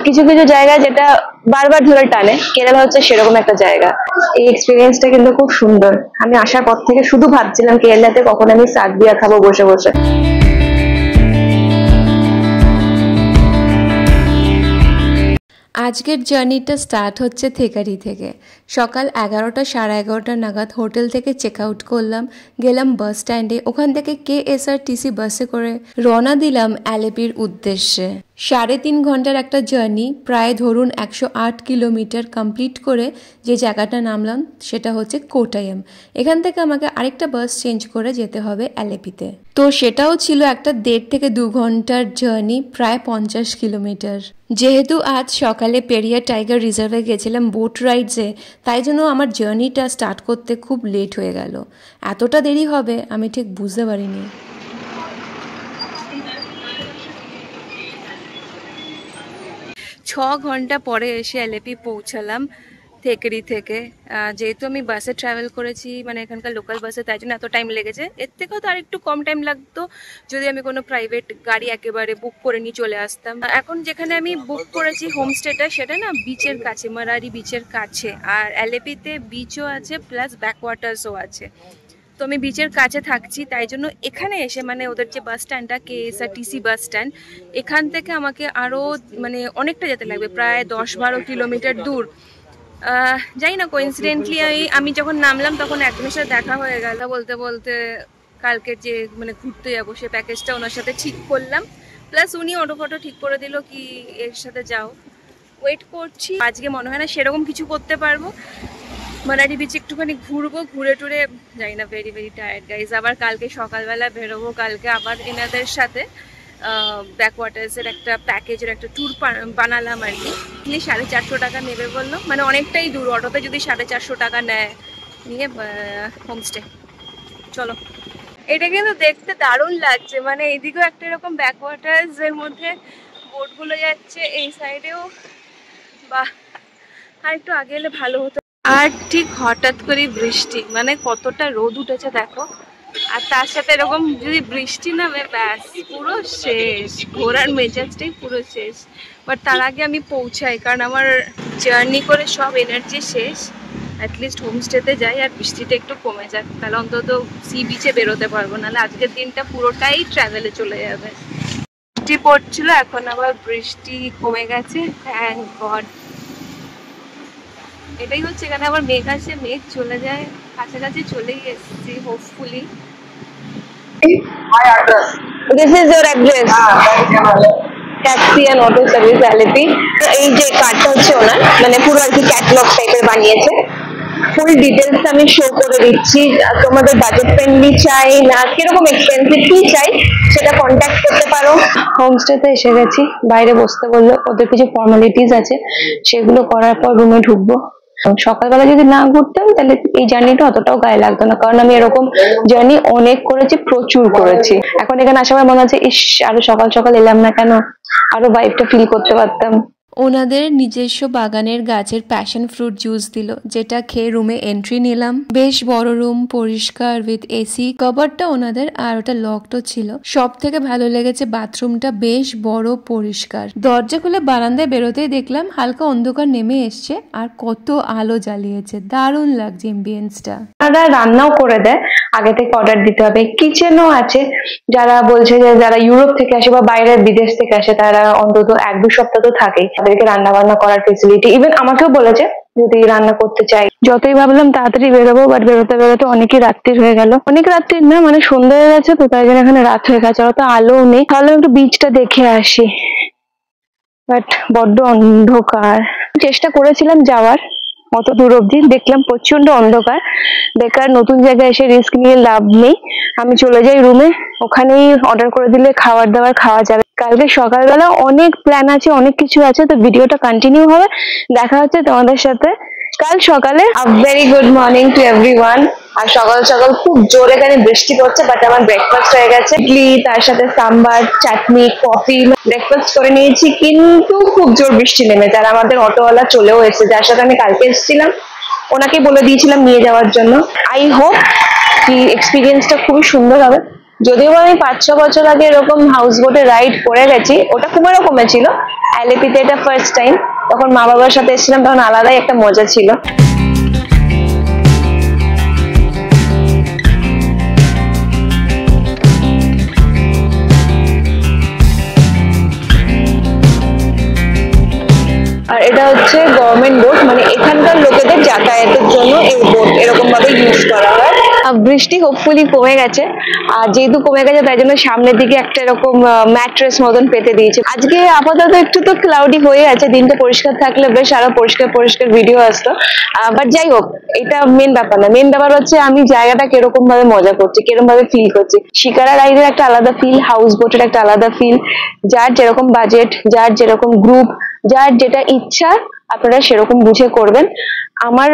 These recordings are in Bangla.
কিছু কিছু জায়গা যেটা বারবার ধরে টানে, কেরালা হচ্ছে সেরকম একটা জায়গা। এই এক্সপিরিয়েন্সটা কিন্তু খুব সুন্দর। আমি আসার পর থেকে শুধু ভাবছিলাম কেরালাতে কখন আমি সাদিয়া খাবো বসে বসে। আজকের জার্নিটা স্টার্ট হচ্ছে থেকারি থেকে। সকাল 11টা 11:30 নাগাদ হোটেল থেকে চেক আউট করলাম, গেলাম বাস স্ট্যান্ডে। ওখান থেকে KSRTC বাসে করে রওনা দিলাম অ্যালেপির উদ্দেশ্যে। 3.5 ঘন্টার একটা জার্নি, প্রায় ধরুন 108 কিলোমিটার কমপ্লিট করে যে জায়গাটা নামলাম সেটা হচ্ছে কোটায়াম। এখান থেকে আমাকে আরেকটা বাস চেঞ্জ করে যেতে হবে অ্যালেপিতে। তো সেটাও ছিল একটা 1.5 থেকে 2 ঘন্টার জার্নি, প্রায় 50 কিলোমিটার। যেহেতু আজ সকালে পেরিয়ার টাইগার রিজার্ভে গেছিলাম বোট রাইডসে, তাই জন্য আমার জার্নিটা স্টার্ট করতে খুব লেট হয়ে গেল। এতটা দেরি হবে আমি ঠিক বুঝতে পারিনি। 6 ঘন্টা পরে এসে অ্যালেপি পৌঁছালাম থেকেরি থেকে। যেহেতু আমি বাসে ট্রাভেল করেছি, মানে এখানকার লোকাল বাসে, তাই জন্য এত টাইম লেগেছে। এর থেকেও তো আর একটু কম টাইম লাগতো যদি আমি কোনো প্রাইভেট গাড়ি একেবারে বুক করে নিয়ে চলে আসতাম। এখন যেখানে আমি বুক করেছি হোমস্টেটা, সেটা না বিচের কাছে, মারারি বিচের কাছে। আর অ্যালেপিতে বিচও আছে প্লাস ব্যাকওয়াটার্সও আছে। তো আমি বিচের কাছে থাকছি, তাই জন্য এখানে এসে, মানে ওদের যে বাস স্ট্যান্ডটা KSRTC বাস স্ট্যান্ড, এখান থেকে আমাকে আরও মানে অনেকটা যেতে লাগবে, প্রায় 10-12 কিলোমিটার দূর। যাই না, কোইন্সিডেন্টলি আমি যখন নামলাম তখন একজনের সাথে দেখা হয়ে গেল। বলতে বলতে কালকে যে মানে ঘুরতে যাবো সে প্যাকেজটা ওনার সাথে ঠিক করলাম, প্লাস উনি অটো ফটো ঠিক করে দিল কি এর সাথে যাও। ওয়েট করছি। আজকে মনে হয় না সেরকম কিছু করতে পারবো। মানালি বিচে একটুখানি ঘুরবো, ঘুরে টুরে যাই না, ভেরি ভেরি টায়ার্ড গাইজ। আবার কালকে সকালবেলা বেরোবো, কালকে আবার এনাদের সাথে ব্যাকওয়াটার্সের একটা প্যাকেজের একটা ট্যুর বানালাম আর কি। 450 টাকা নেবে বললো, মানে অনেকটাই দূর। অটোতে যদি 450 টাকা নেয় নিয়ে হোমস্টে। চলো, এটা কিন্তু দেখতে দারুণ লাগছে। মানে এইদিকেও একটা এরকম ব্যাকওয়াটার্সের মধ্যে বোটগুলো যাচ্ছে, এই সাইডেও। বাহ, আর একটু আগে এলে ভালো হতো। আর ঠিক হঠাৎ করে বৃষ্টি, মানে কতটা রোদ উঠেছে দেখো, আর তার সাথে এরকম যদি বৃষ্টি নামে ব্যাস পুরো শেষ, ঘোরার মেজাজটাই পুরো শেষ। বাট তার আগে আমি পৌঁছাই, কারণ আমার জার্নি করে সব এনার্জি শেষ। অ্যাটলিস্ট হোমস্টেতে যাই আর বৃষ্টিটা একটু কমে যাক, তাহলে অন্তত সি বিচে বেরোতে পারবো, নাহলে আজকের দিনটা পুরোটাই ট্রাভেলে চলে যাবে। বৃষ্টি পড়ছিল, এখন আবার বৃষ্টি কমে গেছে, থ্যাংক গড। এটাই হচ্ছে, এখানে আবার মেঘ আসে, মেঘ চলে যায়, কাছাকাছি চলেই এসেছি hopefully. This is your address. Taxi and auto service Alleppey. এই যে কার্ডটা হচ্ছে ওনার, মানে পুরো আর কি ক্যাটালগ টাইপের বানিয়েছে। ফুল ডিটেলস আমি শো করে দিচ্ছি। তোমাদের বাজেট ফ্রেন্ডলি চাই না কিরকম এক্সপেন্সিভ কি চাই সেটা কন্ট্যাক্ট করতে পারো। হোমস্টেতে এসে গেছি, বাইরে বসতে বললো, ওদের কিছু ফর্মালিটিস আছে সেগুলো করার পর রুমে ঢুকবো। সকালবেলা যদি না ঘুরতাম তাহলে এই জার্নিটা অতটাও গায়ে লাগতো না, কারণ আমি এরকম জার্নি অনেক করেছি, প্রচুর করেছি। এখন এখানে আসার মনে হচ্ছে ইস, আরো সকাল সকাল এলাম না কেন, আরো ভাইবটা ফিল করতে পারতাম। ওনাদের নিজস্ব বাগানের গাছের প্যাশন ফ্রুট জুস দিল, যেটা খেয়ে রুমে এন্ট্রি নিলাম। বেশ বড় রুম, পরিষ্কার, উইথ এসি। কভারটা ওনাদের, আর ওটা লকডও ছিল। সব থেকে ভালো লেগেছে বাথরুমটা বেশ বড়, পরিষ্কার। দরজা খুলে বারান্দায় বেরোতেই দেখলাম হালকা অন্ধকার নেমে এসছে, আর কত আলো জ্বালিয়েছে, দারুণ লাগছে এম্বিয়েন্সটা। তারা রান্নাও করে দেয়, আগে থেকে অর্ডার দিতে হবে। কিচেনও আছে। যারা বলছে যে যারা ইউরোপ থেকে আসে বা বাইরের বিদেশ থেকে আসে, তারা অন্তত 1-2 সপ্তাহ তো থাকেই, তাদেরকে রান্না বান্না করার ফেসিলিটি। ইভেন আমাকেও বলেছে যদি রান্না করতে চাই। যতই ভাবলাম তাড়াতাড়ি বেরোবো, বাট বেরোতে বেরোতে অনেকই রাত্রির হয়ে গেল। অনেক রাত্রির না, মানে সন্ধ্যা হয়ে গেছে, তো তাই জন্য এখানে রাত হয়ে গেছে, অত আলোও নেই। তাহলে একটু বিচটা দেখে আসি, বাট বড্ড অন্ধকার। চেষ্টা করেছিলাম যাওয়ার অত দূর অব্দি, দেখলাম প্রচন্ড অন্ধকার। বেকার নতুন জায়গায় এসে রিস্ক নিয়ে লাভ নেই। আমি চলে যাই রুমে, ওখানেই অর্ডার করে দিলে খাবার দাবার খাওয়া যাবে। কালকে সকালবেলা অনেক প্ল্যান আছে, অনেক কিছু আছে, তো ভিডিওটা কন্টিনিউ হবে। দেখা হচ্ছে তোমাদের সাথে কাল সকালে। Very good morning to everyone. আর সকাল সকাল খুব জোরে এখানে বৃষ্টি পড়ছে, বাট আমার ব্রেকফাস্ট হয়ে গেছে। ইডলি, তার সাথে সাম্বার, চাটনি, কফি, ব্রেকফাস্ট করে নিয়েছি। কিন্তু খুব জোর বৃষ্টি নেমেছে, আর আমাদের অটোওয়ালা চলেও এসেছে, যার সাথে আমি কালকে এসেছিলাম। ওনাকে বলে দিয়েছিলাম নিয়ে যাওয়ার জন্য। আই হোপ কি এক্সপিরিয়েন্সটা খুবই সুন্দর হবে। যদিও আমি 5-6 বছর আগে এরকম হাউস বোটে রাইড করে গেছি, ওটা খুবই কমে ছিল। এলএপিতে এটা ফার্স্ট টাইম, তখন মা বাবার সাথে এসেছিলাম, তখন আলাদাই একটা মজা ছিল। আর এটা হচ্ছে গভর্নমেন্ট বোট, মানে এখানকার লোকেদের যাতায়াতের জন্য এই বোট এরকম ভাবে ইউজ করা হয়। বৃষ্টি হোপফুলি কমে গেছে, আর যেহেতু কমে গেছে তাই জন্য সামনের দিকে একটা এরকম ম্যাট্রেস মতন পেতে দিয়েছে। আজকে আপাতত একটু তো ক্লাউডি হয়ে আছে, দিনটা পরিষ্কার থাকলে বেশ আরো পরিষ্কার পরিষ্কার ভিডিও আসতো। বাট যাই হোক, এটা মেন ব্যাপার না। মেন ব্যাপার হচ্ছে আমি জায়গাটা কিরকম ভাবে মজা করছি, কিরকম ভাবে ফিল করছি। শিকারা রাইডের একটা আলাদা ফিল, হাউস বোটের একটা আলাদা ফিল। যার যেরকম বাজেট, যার যেরকম গ্রুপ, যার যেটা ইচ্ছা আপনারা সেরকম বুঝে করবেন। আমার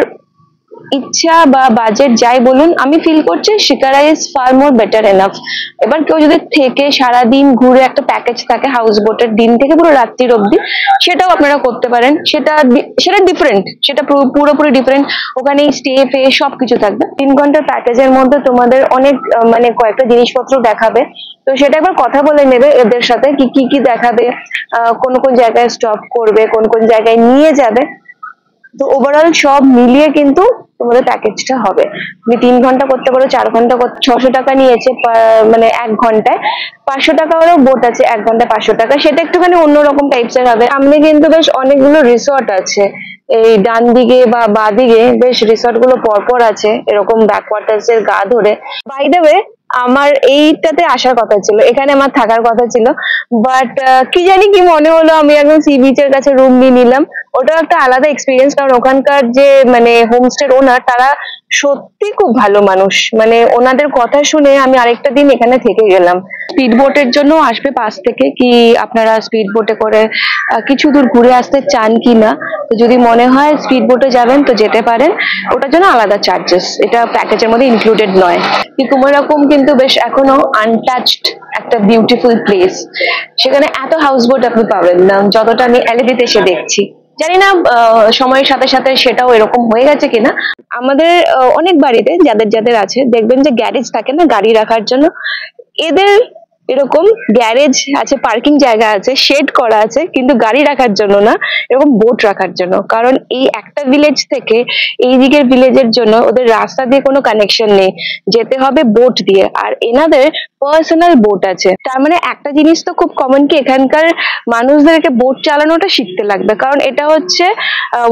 ইচ্ছা বা বাজেট যাই বলুন, আমি ফিল করছি shikara is far more better enough. এবার কেউ যদি থেকে সারাদিন ঘুরে একটা প্যাকেজ থাকে হাউস বোটের, দিন থেকে পুরো রাত্রির অব্দি, সেটাও আপনারা করতে পারেন। সেটা ডিফারেন্ট, সেটা পুরোপুরি ডিফারেন্ট। ওখানে স্টে ফে সবকিছু থাকবে। 3 ঘন্টার প্যাকেজের মধ্যে তোমাদের অনেক মানে কয়েকটা জিনিসপত্র দেখাবে। তো সেটা একবার কথা বলে নেবে এদের সাথে, কি কি দেখাবে, কোন কোন জায়গায় স্টপ করবে, কোন কোন জায়গায় নিয়ে যাবে। তো ওভারঅল সব মিলিয়ে কিন্তু তোমাদের প্যাকেজটা হবে। তুমি 3 ঘন্টা করতে পারো, 4 ঘন্টা করতে। 600 টাকা নিয়েছে মানে 1 ঘন্টায়। 500 টাকারও বোট আছে 1 ঘন্টায় 500 টাকা, সেটা একটুখানি অন্যরকম টাইপসের হবে। সামনে কিন্তু বেশ অনেকগুলো রিসর্ট আছে, এই ডান দিকে বা বাঁ দিকে বেশ রিসর্ট গুলো পরপর আছে এরকম ব্যাকওয়াটার্স এর গা ধরে। বাই দ্য ওয়ে, আমার এইটাতে আসার কথা ছিল, এখানে আমার থাকার কথা ছিল, বাট কি জানি কি মনে হলো আমি একদম সি বিচের কাছে রুম নিয়ে নিলাম। ওটা একটা আলাদা এক্সপিরিয়েন্স, কারণ ওখানকার যে মানে হোমস্টের ওনার, তারা সত্যি খুব ভালো মানুষ। মানে ওনাদের কথা শুনে আমি আরেকটা দিন এখানে থেকে গেলাম। স্পিড বোটের জন্য আসবে পাশ থেকে, কি আপনারা স্পিড বোটে করে কিছু দূর ঘুরে আসতে চান কিনা। তো যদি মনে হয় স্পিড বোটে যাবেন তো যেতে পারেন, ওটার জন্য আলাদা চার্জেস, এটা প্যাকেজের মধ্যে ইনক্লুডেড নয়। কিন্তু এরকম কিন্তু বেশ এখনো আনটাচড একটা বিউটিফুল প্লেস, সেখানে এত হাউস বোট আপনি পাবেন না যতটা আমি এলএপিতে এসে দেখছি। জানি না সময়ের সাথে সাথে সেটাও এরকম হয়ে গেছে কিনা। আমাদের অনেক বাড়িতে যাদের যাদের আছে দেখবেন যে গ্যারেজ থাকে না গাড়ি রাখার জন্য, এদের এরকম গ্যারেজ আছে, পার্কিং জায়গা আছে, শেড করা আছে, কিন্তু গাড়ি রাখার জন্য না, এরকম বোট রাখার জন্য। কারণ এই একটা ভিলেজ থেকে এই দিকের ভিলেজের জন্য ওদের রাস্তা দিয়ে কোনো কানেকশন নেই, যেতে হবে বোট দিয়ে। আর এনাদের পার্সোনাল বোট আছে। তার মানে একটা জিনিস তো খুব কমন, কি এখানকার মানুষদেরকে বোট চালানোটা শিখতে লাগবে, কারণ এটা হচ্ছে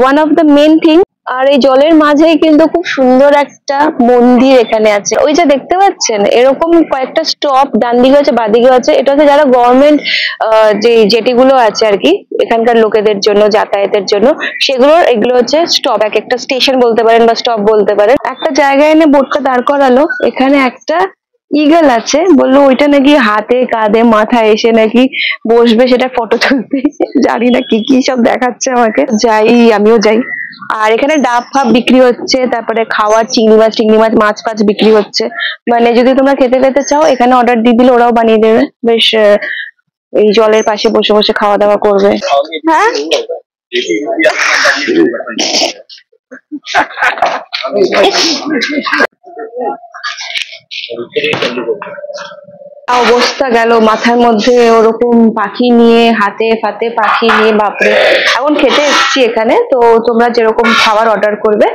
one of the main thing. আর এই জলের মাঝেই কিন্তু খুব সুন্দর একটা মন্দির এখানে আছে, ওই যে দেখতে পাচ্ছেন এরকম কয়েকটা স্টপ ডান দিকে আছে বাঁ দিকে আছে। এটা হচ্ছে যারা গভর্নমেন্ট যে জেটিগুলো আছে আর কি এখানকার লোকেদের জন্য যাতায়াতের জন্য, সেগুলোর এগুলো হচ্ছে স্টপ, এক একটা স্টেশন বলতে পারেন বা স্টপ বলতে পারেন। একটা জায়গায় এনে বোটটা দাঁড় করালো, এখানে একটা ঈগল আছে, বললো ওইটা নাকি হাতে কাঁধে মাথায় এসে নাকি বসবে, সেটা ফটো তুলতে। জানি না কি কি সব দেখাচ্ছে আমাকে, যাই আমিও যাই। আর এখানে ডাব ফাব বিক্রি হচ্ছে, তারপরে খাওয়ার চিংড়ি মাছ মাছ ফাছ বিক্রি হচ্ছে। মানে যদি তোমরা খেতে পেতে চাও এখানে অর্ডার দিয়ে দিলে ওরাও বানিয়ে দেবে। বেশ এই জলের পাশে বসে বসে খাওয়া দাওয়া করবে। হ্যাঁ অবস্থা গেল মাথার মধ্যে, ওরকম পাখি নিয়ে হাতে ফাতে পাখি নিয়ে, বাপরে। এখন খেতে এসেছি এখানে, তো তোমরা যেরকম খাবার অর্ডার করবে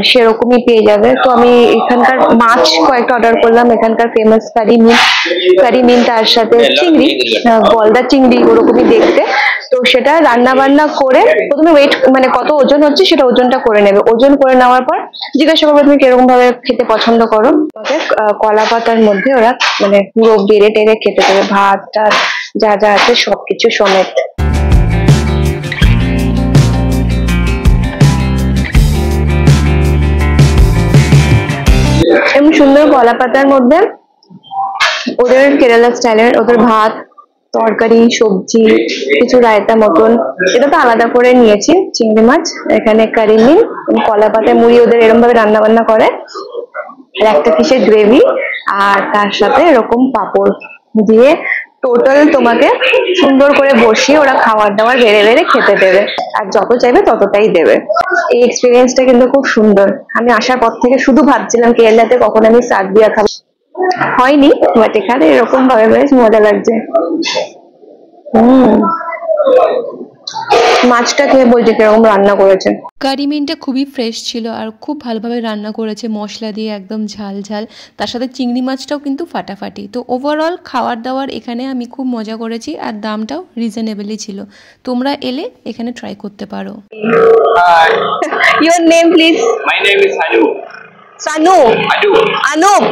সেরকমই পেয়ে যাবে। তো আমি এখানকার মাছ কয়েকটা অর্ডার করলাম, এখানকার ফেমাস কারি মিন, তার সাথে চিংড়ি, গলদা চিংড়ি ওরকমই দেখতে। তো সেটা রান্না বান্না করে প্রথমে ওয়েট মানে কত ওজন হচ্ছে সেটা ওজনটা করে নেবে। ওজন করে নেওয়ার পর জিজ্ঞাসা করবে তুমি কিরকম ভাবে খেতে পছন্দ করো। কলা পাতার মধ্যে ওরা মানে পুরো বেড়ে টেড়ে খেতে দেবে, ভাত টাত যা যা আছে সবকিছু সমেত। এমন সুন্দর কলা পাতার মধ্যে ওদের কেরালা স্টাইলের ওদের ভাত তরকারি সবজি কিছু রায়তা মতন, এটা তো আলাদা করে নিয়েছি। চিংড়ি মাছ, এখানে কারি মিন, কলা পাতায় মুড়ি ওদের এরকম ভাবে রান্না বান্না করে, আর একটা কিসের গ্রেভি, আর তার সাথে এরকম পাঁপড় দিয়ে টোটাল তোমাকে সুন্দর করে বসিয়ে ওরা খাবার দাবার বেড়ে বেড়ে খেতে দেবে, আর যত চাইবে ততটাই দেবে। এই এক্সপিরিয়েন্সটা কিন্তু খুব সুন্দর। আমি আসার পর থেকে শুধু ভাবছিলাম কেরালাতে কখন আমি সাদিয়া খাবো। হয়নি, বাট এখানে এরকম ভাবে বেশ মজা লাগছে। মাছটা খেয়ে বলছি কিরকম রান্না করেছে। কারি মিনটা খুবই ফ্রেশ ছিল আর খুব ভালোভাবে রান্না করেছে, মশলা দিয়ে একদম ঝাল ঝাল, তার সাথে চিংড়ি মাছটাও কিন্তু ফাটাফাটি। তো ওভারঅল খাওয়ার দাওয়ার এখানে আমি খুব মজা করেছি আর দামটাও রিজনেবলই ছিল। তোমরা এলে এখানে ট্রাই করতে পারো। Your name please? My name is Anu. Sanu? Anup?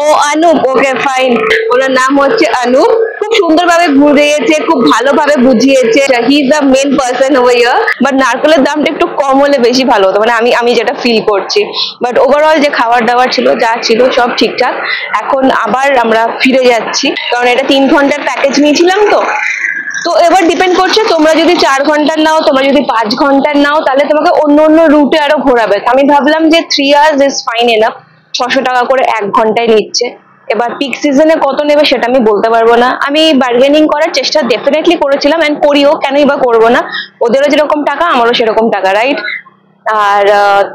ও অনুপ, ওকে ফাইন। ওনার নাম হচ্ছে অনুপ। খুব সুন্দরভাবে ঘুরিয়েছে, খুব ভালোভাবে বুঝিয়েছে। He is the main person over here. But নারকেলের দামটা একটু কম হলে বেশি ভালো হতো, মানে আমি যেটা ফিল করছি। বাট ওভারঅল যে খাবার দাবার ছিল, যা ছিল সব ঠিকঠাক। এখন আবার আমরা ফিরে যাচ্ছি, কারণ এটা 3 ঘন্টার প্যাকেজ নিয়েছিলাম। তো এবার ডিপেন্ড করছে, তোমরা যদি 4 ঘন্টার নাও, তোমরা যদি 5 ঘন্টার নাও, তাহলে তোমাকে অন্য অন্য রুটে আরো ঘোরাবে। আমি ভাবলাম যে 3 hours ইজ ফাইন এনাফ। 600 টাকা করে 1 ঘন্টায় নিচ্ছে। এবার পিক সিজনে কত নেবে সেটা আমি বলতে পারবো না। আমি বার্গেনিং করার চেষ্টা ডেফিনেটলি করেছিলাম, এন্ড করিও, কেনই বা করবো না। ওদেরও যেরকম টাকা, আমারও সেরকম টাকা, রাইট? আর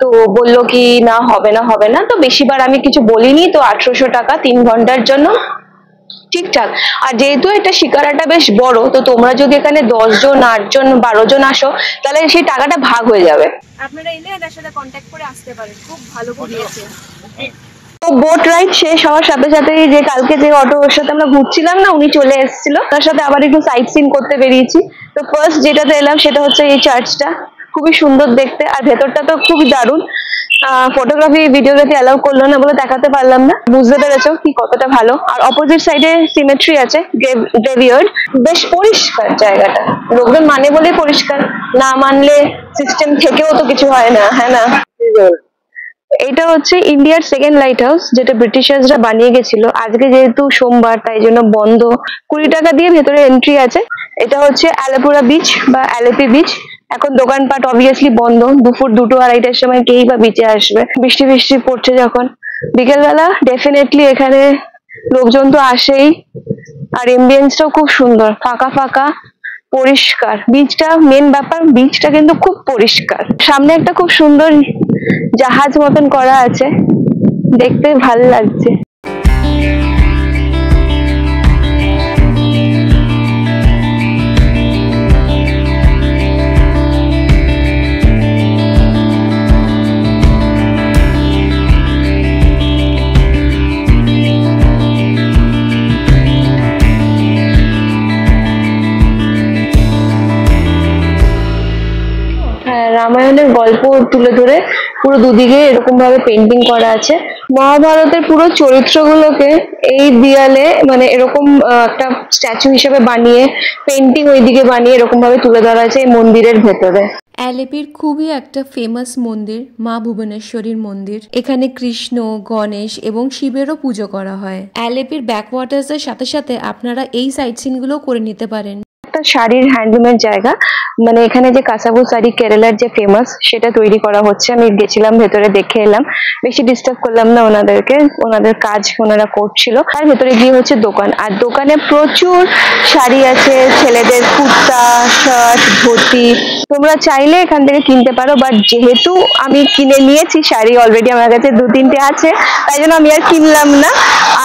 তো বললো কি না হবে না, তো বেশিবার আমি কিছু বলিনি। তো 1800 টাকা 3 ঘন্টার জন্য ঠিকঠাক। আর যেহেতু এটা শিকারাটা বেশ বড়, তো তোমরা যদি এখানে 10 জন 8 জন 12 জন আসো, তাহলে সেই টাকাটা ভাগ হয়ে যাবে। আপনারা এলে এর সাথে কন্ট্যাক্ট করে আসতে পারেন, খুব ভালো ঘুরিয়েছে। তো বোট রাইড শেষ হওয়ার সাথে সাথেই যে কালকে যে অটোর সাথে আমরা ঘুরছিলাম না, উনি চলে এসেছিল, তার সাথে আবার একটু সাইট সিন করতে বেরিয়েছি। তো ফার্স্ট যেটাতে এলাম সেটা হচ্ছে এই চার্চটা, খুবই সুন্দর দেখতে, আর ভেতরটা তো খুবই দারুণ। ফটোগ্রাফি ভিডিওগ্রাফি অ্যালাউ করলো না বলে দেখাতে পারলাম না, বুঝতে পেরেছো কি কতটা ভালো। আর অপোজিট সাইডে সিমেট্রি আছে, গ্রেভিয়ার্ড, বেশ পরিষ্কার জায়গাটা। লোকজন মানে বলে পরিষ্কার, না মানলে সিস্টেম থেকেও তো কিছু হয় না, হ্যাঁ না? এটা হচ্ছে ইন্ডিয়ার সেকেন্ড লাইট হাউস, যেটা ব্রিটিশার্সরা বানিয়ে গেছিল। আজকে যেহেতু সোমবার, তাই জন্য বন্ধ। 20 টাকা দিয়ে ভেতরে এন্ট্রি আছে। এটা হচ্ছে আলাপুরা বিচ বা আলেপি বিচ। এখন দোকানপাট অবভিয়াসলি বন্ধ। দুপুর 2টো 2:30টার সময় কেই বা বিচে আসবে, বৃষ্টি পড়ছে যখন। বিকেলবেলা ডেফিনেটলি এখানে লোকজন তো আসেই। আর এমবিয়েন্সটাও খুব সুন্দর, ফাঁকা ফাঁকা, পরিষ্কার। বিচটা মেন ব্যাপার, বিচটা কিন্তু খুব পরিষ্কার। সামনে একটা খুব সুন্দর জাহাজ মতন করা আছে, দেখতে ভালো লাগছে। রামায়ণের গল্প তুলে ধরে পুরো দুদিকে এরকম ভাবে পেন্টিং করা আছে। মহাভারতের পুরো চরিত্রগুলোকে এই দেয়ালে মানে এরকম একটা স্ট্যাচু হিসেবে বানিয়ে, পেন্টিং ওইদিকে বানিয়ে এরকম ভাবে তুলে ধরা আছে এই মন্দিরের ভেতরে। আলেপির খুবই একটা ফেমাস মন্দির মা ভুবনেশ্বরীর মন্দির। এখানে কৃষ্ণ, গণেশ এবং শিবেরও পুজো করা হয়। আলেপির ব্যাকওয়াটার্সের সাথে সাথে আপনারা এই সাইট সিন গুলো করে নিতে পারেন। একটা শাড়ির হ্যান্ডলুমের জায়গা, মানে এখানে যে কাসাবু শাড়ি কেরালার যে ফেমাস, সেটা তৈরি করা হচ্ছে। আমি গেছিলাম, ভেতরে দেখে এলাম, বেশি ডিস্টার্ব করলাম না ওনাদেরকে, ওনাদের কাজ ওনারা করছিল। আর ভেতরে গিয়ে হচ্ছে দোকান, আর দোকানে প্রচুর শাড়ি আছে, ছেলেদের কুর্তা, শার্ট, ধুতি। তোমরা চাইলে এখান থেকে কিনতে পারো, বাট যেহেতু আমি কিনে নিয়েছি শাড়ি, অলরেডি আমার কাছে 2-3টে আছে, তাই জন্য আমি আর কিনলাম না।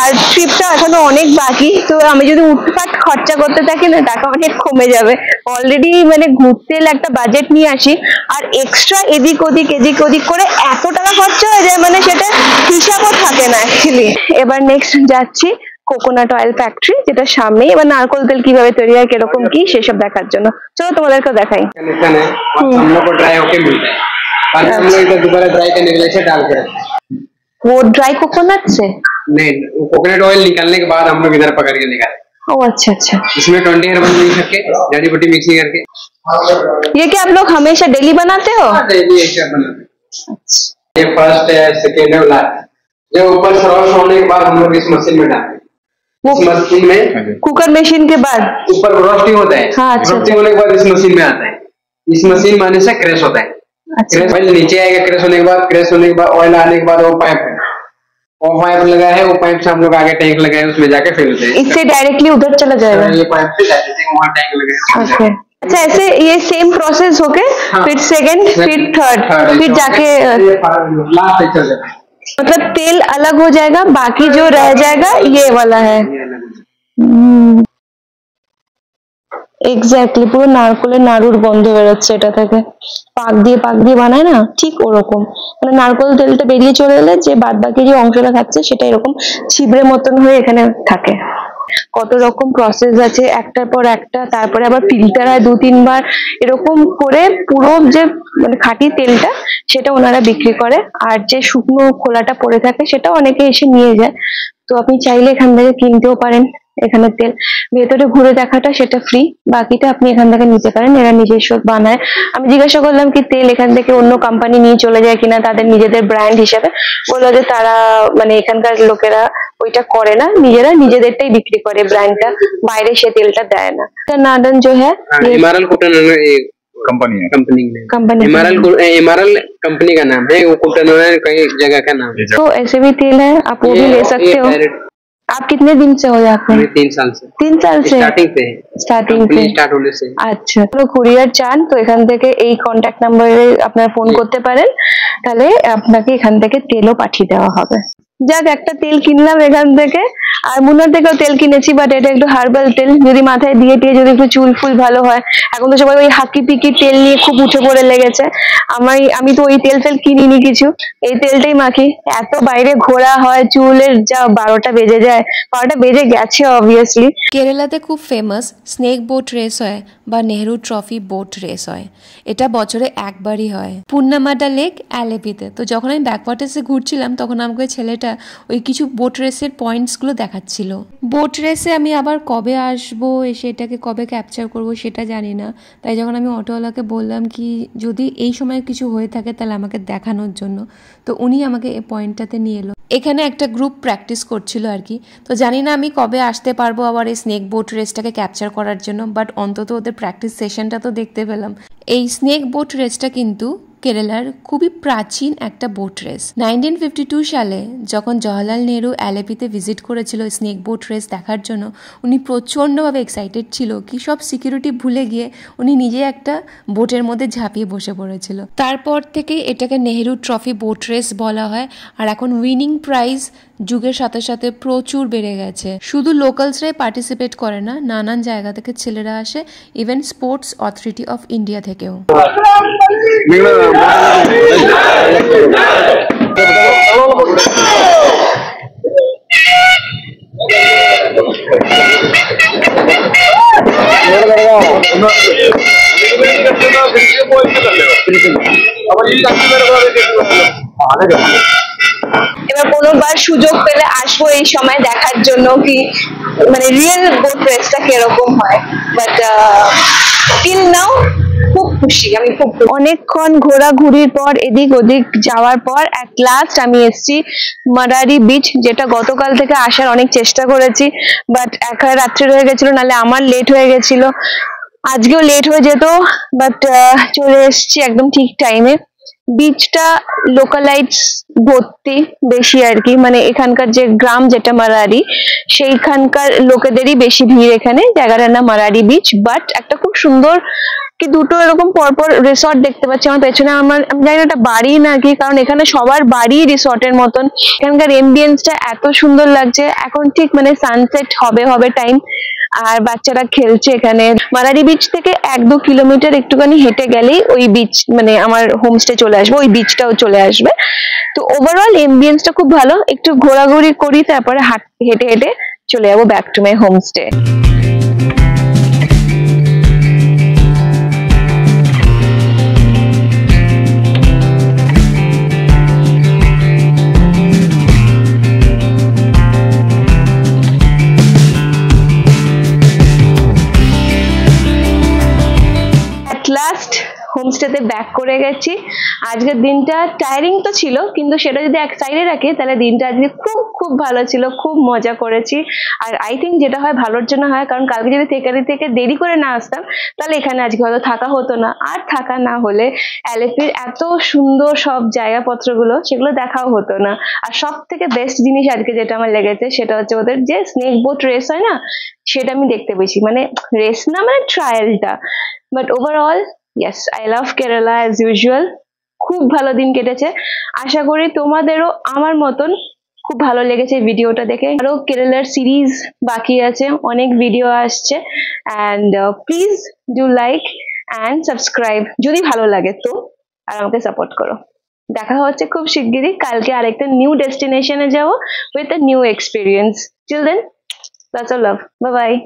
আর ট্রিপটা এখনো অনেক বাকি, তো আমি যদি উঠপাট খরচা করতে থাকি না, টাকা অনেক কমে যাবে। অলরেডি মানে ঘুরতে এলে একটা বাজেট নিয়ে আসি, আর এক্সট্রা এদিক ওদিক করে এত টাকা খরচা হয়ে যায়, মানে সেটা হিসাবও থাকে না অ্যাকচুয়ালি। এবার নেক্সট যাচ্ছি কোকোনাট অয়েল ফ্যাক্টরি, যেটা সামনে। এবার নারকোল তেল কিভাবে তৈরি হয়, কিরকম কি, সেসব দেখার জন্য চলো তোমাদেরকে দেখাই। वो ड्राई कोकोनट से नहीं, कोकोनट ऑयल निकालने के बाद हम लोग इधर पकड़ के निकाले। ओ अच्छा अच्छा। इसमें 20 हर्बल मिक्स करके, जड़ी बूटी मिक्सिंग करके। ये क्या आप लोग हमेशा डेली बनाते हो? डेली ऐसे बनाते हैं। ये फर्स्ट है, सेकेंड है, लास्ट। ये ऊपर सरौश होने के बाद हम लोग इस मशीन में डालते हैं। इस मशीन में कुकर मशीन के बाद ऊपर रोस्टिंग होता है। हाँ, अच्छा, रोस्टिंग होने के बाद इस मशीन में आता है। इस मशीन में आने से क्रैश होता है। अच्छा। ऑयल नीचे आएगा, क्रैश होने के बाद ऑयल आने के बाद वो पाइप लगा है, वो पाइप से हम लोग आगे टैंक लगाए, उसमें जाके फिल होते हैं। इससे डायरेक्टली उधर चला जाएगा। ये पाइप से जाके वहाँ टैंक लगाए। ओके, अच्छा ऐसे ये सेम प्रोसेस होके फिर सेकंड, फिर थर्ड, फिर जाके लास्ट चल जाता है। मतलब तेल अलग हो जाएगा, बाकी जो रह जाएगा ये वाला है। এক্স্যাক্টলি পুরো নারকোলের নাড়ুর গন্ধ বেরোচ্ছে এটা থেকে, পাক দিয়ে বানায় না ঠিক ওরকম, মানে নারকোল তেলটা বেরিয়ে চলে এলে যে বাদ বাকি যে অংশটা থাকছে সেটা এরকম ছিবড়ে মতন হয়ে এখানে থাকে। কত রকম প্রসেস আছে একটার পর একটা, তারপরে আবার ফিল্টার হয় 2-3 বার, এরকম করে পুরো যে মানে খাঁটি তেলটা সেটা ওনারা বিক্রি করে, আর যে শুকনো খোলাটা পড়ে থাকে সেটা অনেকে এসে নিয়ে যায়। তো আপনি চাইলে এখান থেকে কিনতেও পারেন এখানে তেল, ভেতরে ঘুরে দেখাটা সেটা ফ্রি, বাকিটা আপনি এখান থেকে নিতে পারেন, এরা নিজস্ব বানায়। আমি জিজ্ঞাসা করলাম কি তেল এখান থেকে অন্য কোম্পানি নিয়ে চলে যায় কিনা তাদের নিজেদের ব্র্যান্ড হিসেবে, বললো যে তারা মানে এখানকার লোকেরা ওইটা করে না, নিজেদেরটাই বিক্রি করে ব্র্যান্ডটা, বাইরে সে তেলটা দেয় না। नाडन जो है इमारल कुटन कंपनी है, कंपनी इमारल कंपनी का नाम है, वो कुटन कई जगह का नाम है। तो ऐसे भी तेल है, आप वो भी ले सकते हो। आप कितने दिन से हो जाते हैं? 3 साल से। 3 साल से स्टार्टिंग से स्टार्ट होने से। আচ্ছা, তো কুরিয়ার চান তো এখান থেকে এই কন্ট্যাক্ট নাম্বারে আপনারা ফোন করতে পারেন, তাহলে আপনাকে এখান থেকে তেলও পাঠিয়ে দেওয়া হবে। যাক, একটা তেল কিনলাম এখান থেকে, আর মুনার থেকেও তেল কিনেছি, বাট এটা একটু হার্বাল তেল, যদি মাথায় দিয়ে যদি একটু চুল ফুল ভালো হয়। এখন তো সবাই ওই হাকি পিকি তেল নিয়ে খুব উঠে পড়ে লেগেছে, আমি তো ওই তেল কিনিনি কিছু, এই তেলটাই মাখি। এত বাইরে ঘোরা হয়, চুলের যা 12টা বেজে যায়, 12টা বেজে গেছে অবভিয়াসলি। কেরালাতে খুব ফেমাস স্নেক বোট রেস হয় বা নেহরু ট্রফি বোট রেস হয়, এটা বছরে একবারই হয় পুন্নামাডা লেক অ্যালেপিতে। তো যখন আমি ব্যাকওয়াটার্সে ঘুরছিলাম তখন আমাকে ছেলেটা ওই কিছু বোট রেসের পয়েন্টসগুলো দেখাচ্ছিল। বোট রেসে আমি আবার কবে আসবো, এসে এটাকে কবে ক্যাপচার করব সেটা জানি না, তাই যখন আমি অটোওয়ালাকে বললাম কি যদি এই সময় কিছু হয়ে থাকে তাহলে আমাকে দেখানোর জন্য, তো উনি আমাকে এই পয়েন্টটাতে নিয়ে এলো। এখানে একটা গ্রুপ প্র্যাকটিস করছিল আর কি, তো জানি না আমি কবে আসতে পারবো আবার এই স্নেক বোট রেসটাকে ক্যাপচার করার জন্য, বাট অন্তত ওদের প্র্যাকটিস সেশনটা তো দেখতে পেলাম। এই স্নেক বোট রেসটা কিন্তু কেরালার খুবই প্রাচীন একটা বোট রেস। 1952 সালে যখন জওহরলাল নেহরু অ্যালেপিতে ভিজিট করেছিল স্নেক বোট রেস দেখার জন্য, উনি প্রচণ্ডভাবে এক্সাইটেড ছিল কি সব সিকিউরিটি ভুলে গিয়ে উনি নিজে একটা বোটের মধ্যে ঝাঁপিয়ে বসে পড়েছিল। তারপর থেকে এটাকে নেহরু ট্রফি বোট রেস বলা হয়, আর এখন উইনিং প্রাইজ যুগের সাথে সাথে প্রচুর বেড়ে গেছে। শুধু লোকালসরাই পার্টিসিপেট করে না, নানান জায়গা থেকে ছেলেরা আসে, even sports authority of India থেকেও। এবার কোনোবার সুযোগ পেলে আসবো এই সময় দেখার জন্য কি মানে রিয়েল বোট রেসটা কিরকম হয়, বাট টিল নাও খুব খুশি আমি, খুব অনেকক্ষণ ঘোরাঘুরির পর এদিক ওদিক যাওয়ার পর অ্যাট লাস্ট আমি এসেছি মারারি বিচ, যেটা গতকাল থেকে আসার অনেক চেষ্টা করেছি, বাট একা রাত্রে হয়ে গেছিল, নাহলে আমার লেট হয়ে গেছিল, আজকেও লেট হয়ে যেত, বাট চলে এসেছি একদম ঠিক টাইমে। বিচটা লোকালাইটস ভর্তি বেশি আর কি, মানে এখানকার যে গ্রাম যেটা মারারি সেইখানকার লোকেদেরই বেশি ভিড় এখানে, জায়গাটার নাম মারারি বিচ। বাট একটা খুব সুন্দর কি দুটো এরকম পরপর রিসর্ট দেখতে পাচ্ছি আমার পেছনে, আমি জানি না এটা বাড়ি নাকি, কারণ এখানে সবার বাড়ি রিসর্টের মতন, এখানকার এমবিয়েন্সটা এত সুন্দর লাগছে। এখন ঠিক মানে সানসেট হবে টাইম, আর বাচ্চারা খেলছে এখানে। মারারি বিচ থেকে 1-2 কিলোমিটার একটুখানি হেঁটে গেলেই ওই বিচ মানে আমার হোমস্টে চলে আসবে, ওই বিচটাও চলে আসবে। তো ওভারঅল এমবিয়েন্সটা খুব ভালো, একটু ঘোরাঘুরি করি তারপরে হেঁটে হেঁটে চলে যাবো back to my homestay. Last হোমস্টেতে ব্যাক করে গেছি। আজকের দিনটা টায়ারিং তো ছিল, কিন্তু সেটা যদি এক সাইডে রাখি তাহলে দিনটা আজকে খুব খুব ভালো ছিল, খুব মজা করেছি। আর আই থিঙ্ক যেটা হয় ভালোর জন্য হয়, কারণ কালকে যদি থেকে দেরি করে না আসতাম তাহলে এখানে আজকে হয়তো থাকা হতো না, আর থাকা না হলে অ্যালেপির এত সুন্দর সব জায়গাপত্রগুলো সেগুলো দেখাও হতো না। আর সব থেকে বেস্ট জিনিস আজকে যেটা আমার লেগেছে সেটা হচ্ছে ওদের যে স্নেক বোট রেস হয় না, সেটা আমি দেখতে পেয়েছি, মানে রেস না মানে ট্রায়ালটা। But overall yes, I love Kerala as usual. খুব ভালো দিন কেটেছে। আশা করি তোমাদেরও আমার মতন খুব ভালো লেগেছে ভিডিওটা দেখে। আরো কেরালার সিরিজ বাকি আছে, অনেক ভিডিও আসছে, and please do like and subscribe যদি ভালো লাগে তো, আর আমাকে সাপোর্ট করো। দেখা হচ্ছে খুব শিগগিরই, কালকে আরেকটা নিউ ডেস্টিনেশনে যাবো with a new experience. Till then, lots of love. Bye bye.